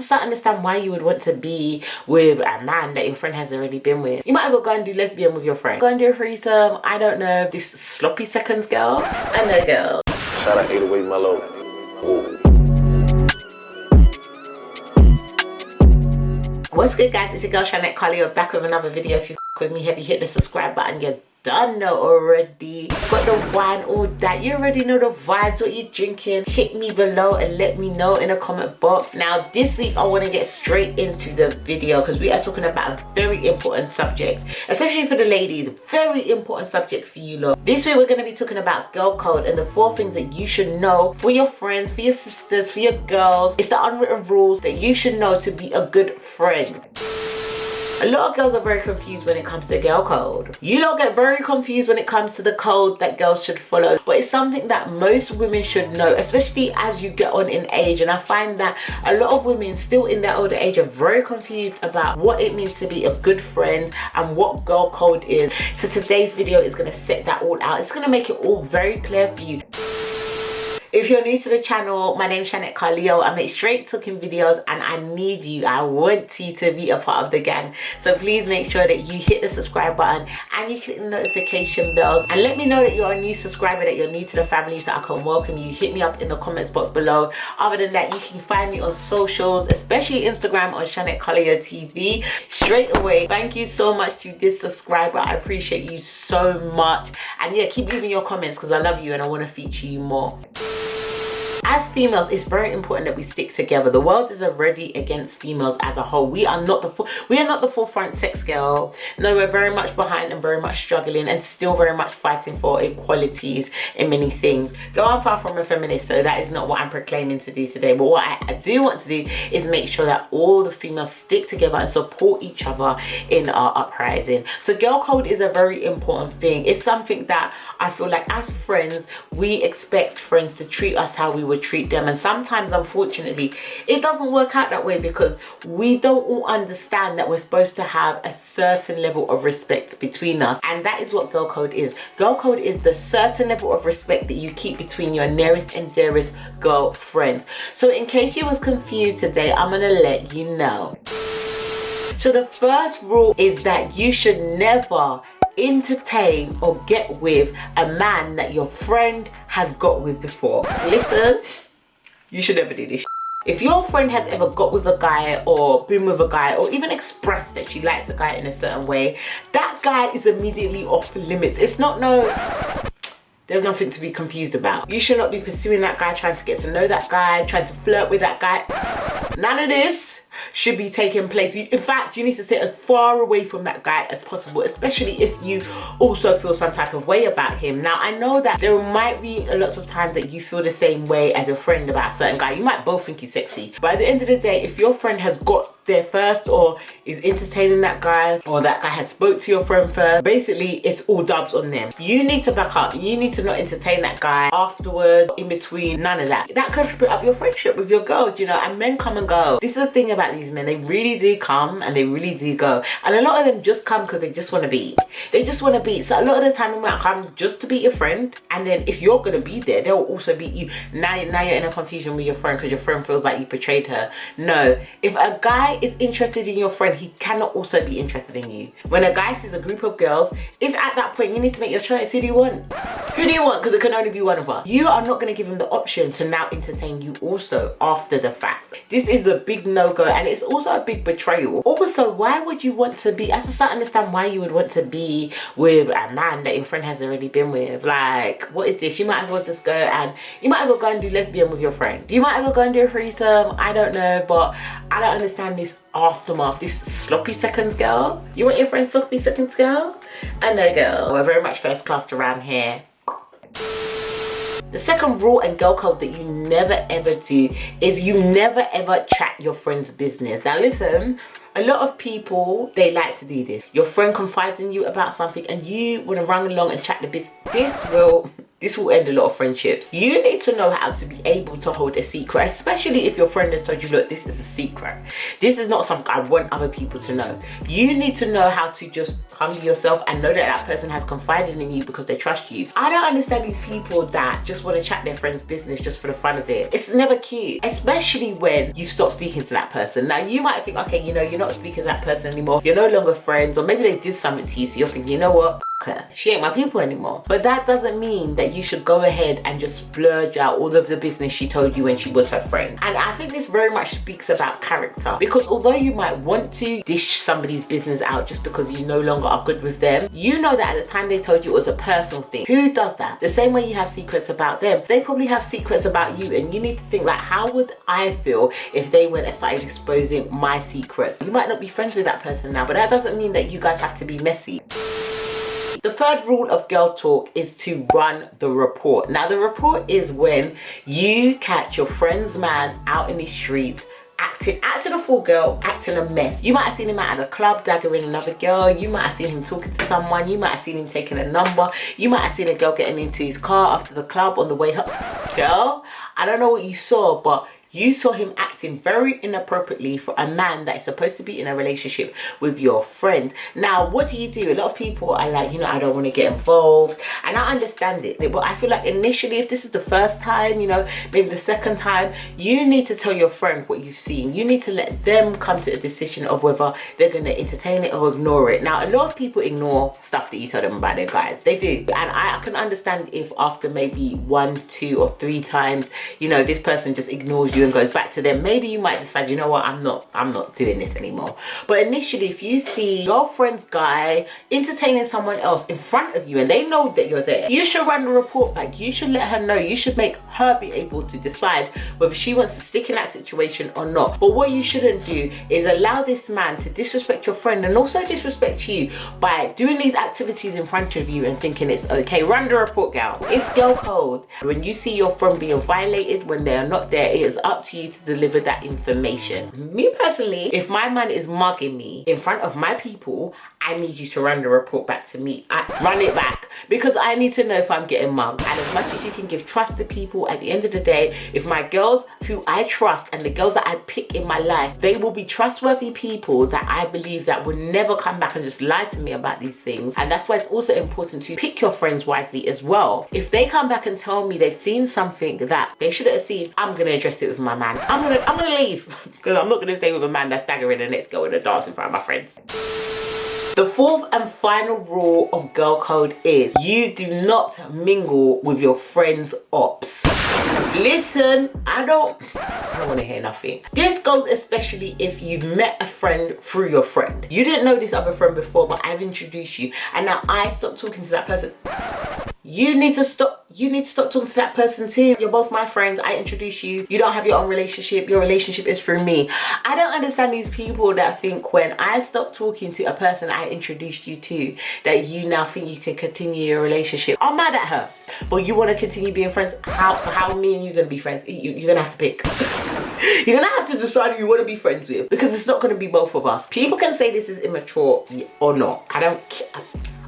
start to understand why you would want to be with a man that your friend has already been with. You might as well go and do lesbian with your friend. Go and do a threesome. I don't know, this sloppy seconds girl. I know, girl. Shout out 808 Mellow. Whoa. What's good, guys? It's your girl ChannetteCarleo back with another video. If you with me, have you hit the subscribe button? You're done know already. Got the wine, all that. You already know the vibes, what you're drinking. Hit me below and let me know in the comment box. Now, this week I want to get straight into the video because we are talking about a very important subject, especially for the ladies. Very important subject for you lot. This week we're going to be talking about girl code and the 4 things that you should know for your friends, for your sisters, for your girls. It's the unwritten rules that you should know to be a good friend. A lot of girls are very confused when it comes to girl code. You don't get very confused when it comes to the code that girls should follow, but it's something that most women should know, especially as you get on in age. And I find that a lot of women still in their older age are very confused about what it means to be a good friend and what girl code is. So today's video is going to set that all out. It's going to make it all very clear for you. If you're new to the channel, my name is ChannetteCarleo. I make straight talking videos and I need you, I want you to be a part of the gang. So please make sure that you hit the subscribe button and you click the notification bells and let me know that you're a new subscriber, that you're new to the family, so I can welcome you. Hit me up in the comments box below. Other than that, you can find me on socials, especially Instagram on ChannetteCarleo TV. Straight away, thank you so much to this subscriber. I appreciate you so much. And yeah, keep leaving your comments because I love you and I want to feature you more. As females, it's very important that we stick together. The world is already against females as a whole. We are not the forefront sex girl. No, we're very much behind and very much struggling and still very much fighting for equalities in many things. Girl, I'm far from a feminist, so that is not what I'm proclaiming to do today. But what I do want to do is make sure that all the females stick together and support each other in our uprising. So girl code is a very important thing. It's something that I feel like as friends, we expect friends to treat us how we would treat them, and sometimes unfortunately it doesn't work out that way because we don't all understand that we're supposed to have a certain level of respect between us, and that is what girl code is. Girl code is the certain level of respect that you keep between your nearest and dearest girlfriends. So in case you was confused today, I'm gonna let you know. So the first rule is that you should never entertain or get with a man that your friend has got with before. Listen, you should never do this. If your friend has ever got with a guy or been with a guy or even expressed that she likes a guy in a certain way, that guy is immediately off limits. It's not there's nothing to be confused about. You should not be pursuing that guy, trying to get to know that guy, trying to flirt with that guy. None of this should be taking place. In fact, you need to stay as far away from that guy as possible, especially if you also feel some type of way about him. Now, I know that there might be lots of times that you feel the same way as your friend about a certain guy. You might both think he's sexy, but at the end of the day, if your friend has got there first or is entertaining that guy, or that guy has spoke to your friend first, basically it's all dubs on them. You need to back up. You need to not entertain that guy afterward, in between, none of that. That could split up your friendship with your girls, you know. And men come and go. This is the thing about these men, they really do come and they really do go, and a lot of them just come because they just want to be. They just want to be. So a lot of the time they might come just to be your friend, and then if you're gonna be there, they'll also beat you. Now you're in a confusion with your friend because your friend feels like you betrayed her. No, if a guy is interested in your friend, he cannot also be interested in you. When a guy sees a group of girls, it's at that point you need to make your choice. Who do you want? Who do you want? Because it can only be one of us. You are not going to give him the option to now entertain you also after the fact. This is a big no-go, and it's also a big betrayal. Also, why would you want to be, I just don't understand why you would want to be with a man that your friend has already been with. Like, what is this? You might as well just go and do lesbian with your friend. You might as well go and do a threesome. I don't know, but I don't understand this aftermath, this sloppy seconds girl. You want your friend sloppy seconds girl? I know, girl. We're very much first class around here. The second rule and girl code that you never ever do is you never ever chat your friend's business. Now listen, A lot of people, they like to do this. Your friend confides in you about something and you want to run along and chat the business. This will end a lot of friendships. You need to know how to be able to hold a secret, especially if your friend has told you, look, this is a secret. This is not something I want other people to know. You need to know how to just humble yourself and know that that person has confided in you because they trust you. I don't understand these people that just want to chat their friend's business just for the fun of it. It's never cute, especially when you stop speaking to that person. Now, you might think, okay, you know, you're not speaking to that person anymore. You're no longer friends, or maybe they did something to you, so you're thinking, you know what? She ain't my people anymore. But that doesn't mean that you should go ahead and just splurge out all of the business she told you when she was her friend. And I think this very much speaks about character, because although you might want to dish somebody's business out just because you no longer are good with them, you know that at the time they told you it was a personal thing. Who does that? The same way you have secrets about them, they probably have secrets about you, and you need to think like, how would I feel if they went and started exposing my secrets? You might not be friends with that person now, but that doesn't mean that you guys have to be messy. The third rule of girl talk is to run the report. Now, the report is when you catch your friend's man out in the streets acting a fool girl, acting a mess. You might have seen him out at a club daggering another girl. You might have seen him talking to someone. You might have seen him taking a number. You might have seen a girl getting into his car after the club on the way home. Girl, I don't know what you saw, but you saw him acting very inappropriately for a man that is supposed to be in a relationship with your friend. Now, what do? A lot of people are like, you know, I don't want to get involved. And I understand it. But I feel like initially, if this is the first time, you know, maybe the second time, you need to tell your friend what you've seen. You need to let them come to a decision of whether they're going to entertain it or ignore it. Now, a lot of people ignore stuff that you tell them about their guys. They do. And I can understand if after maybe 1, 2 or 3 times, you know, this person just ignores you and goes back to them, maybe you might decide, you know what, I'm not doing this anymore. But initially, if you see your friend's guy entertaining someone else in front of you and they know that you're there, you should run the report back. You should let her know. You should make her be able to decide whether she wants to stick in that situation or not. But what you shouldn't do is allow this man to disrespect your friend and also disrespect you by doing these activities in front of you and thinking it's okay. Run the report, girl. It's girl code. When you see your friend being violated when they are not there, it is up to you to deliver that information. Me personally, if my man is mugging me in front of my people, I need you to run the report back to me. Run it back, because I need to know if I'm getting mugged. And as much as you can give trust to people, at the end of the day, if my girls who I trust and the girls that I pick in my life, they will be trustworthy people that I believe that will never come back and just lie to me about these things. And that's why it's also important to pick your friends wisely as well. If they come back and tell me they've seen something that they shouldn't have seen, I'm gonna address it with my man. I'm gonna leave, because I'm not gonna stay with a man that's staggering the next girl in a dance in front of my friends. The fourth and final rule of girl code is you do not mingle with your friend's ops. Listen, I don't want to hear nothing. This goes especially if you've met a friend through your friend. You didn't know this other friend before, but I've introduced you, and now I stopped talking to that person. You need to stop talking to that person too. You're both my friends. I introduced you. You don't have your own relationship. Your relationship is through me. I don't understand these people that think when I stop talking to a person I introduced you to, that you now think you can continue your relationship. I'm mad at her. But you want to continue being friends? How? So how are me and you going to be friends? You're going to have to pick. You're going to have to decide who you want to be friends with, because it's not going to be both of us. People can say this is immature or not. I don't care.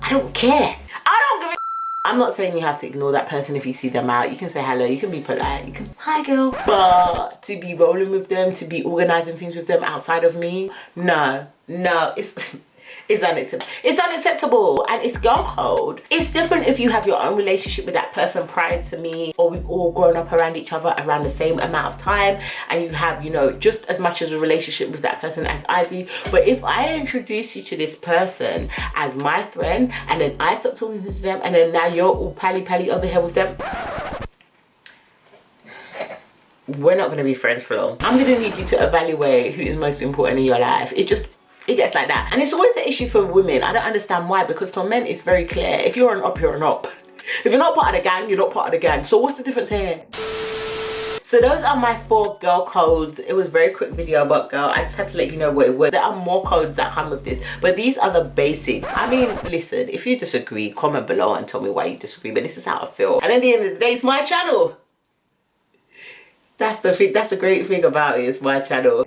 I don't give a. I'm not saying you have to ignore that person if you see them out. You can say hello, you can be polite, you can, hi girl. But to be rolling with them, to be organizing things with them outside of me, no, it's unacceptable. It's unacceptable, and it's girl code. It's different if you have your own relationship with that person prior to me, or we've all grown up around each other around the same amount of time, and you have, you know, just as much as a relationship with that person as I do. But if I introduce you to this person as my friend, and then I stop talking to them, and then now you're all pally over here with them, we're not going to be friends for long. I'm going to need you to evaluate who is most important in your life. It gets like that. And it's always an issue for women. I don't understand why, because for men it's very clear. If you're an op, you're an op. If you're not part of the gang, you're not part of the gang. So what's the difference here? So those are my 4 girl codes. It was a very quick video about girl. I just had to let you know what it was. There are more codes that come with this, but these are the basics. I mean, listen, if you disagree, comment below and tell me why you disagree, but this is how I feel. And at the end of the day, it's my channel. That's the great thing about it. It's my channel.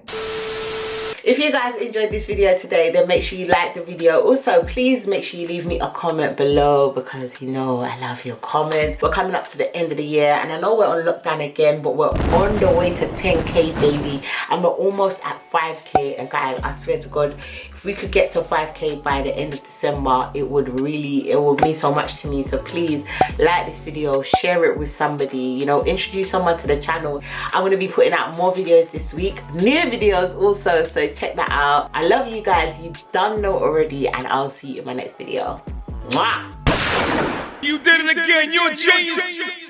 If you guys enjoyed this video today, then make sure you like the video. Also, please make sure you leave me a comment below because you know I love your comments. We're coming up to the end of the year and I know we're on lockdown again, but we're on the way to 10K, baby, and we're almost at 5K. And guys, I swear to God, if we could get to 5K by the end of December, it would mean so much to me. So please like this video, share it with somebody, you know, introduce someone to the channel. I'm going to be putting out more videos this week, new videos also, so check that out. I love you guys, you done know already, and I'll see you in my next video. Mwah! You did it again, you're a genius.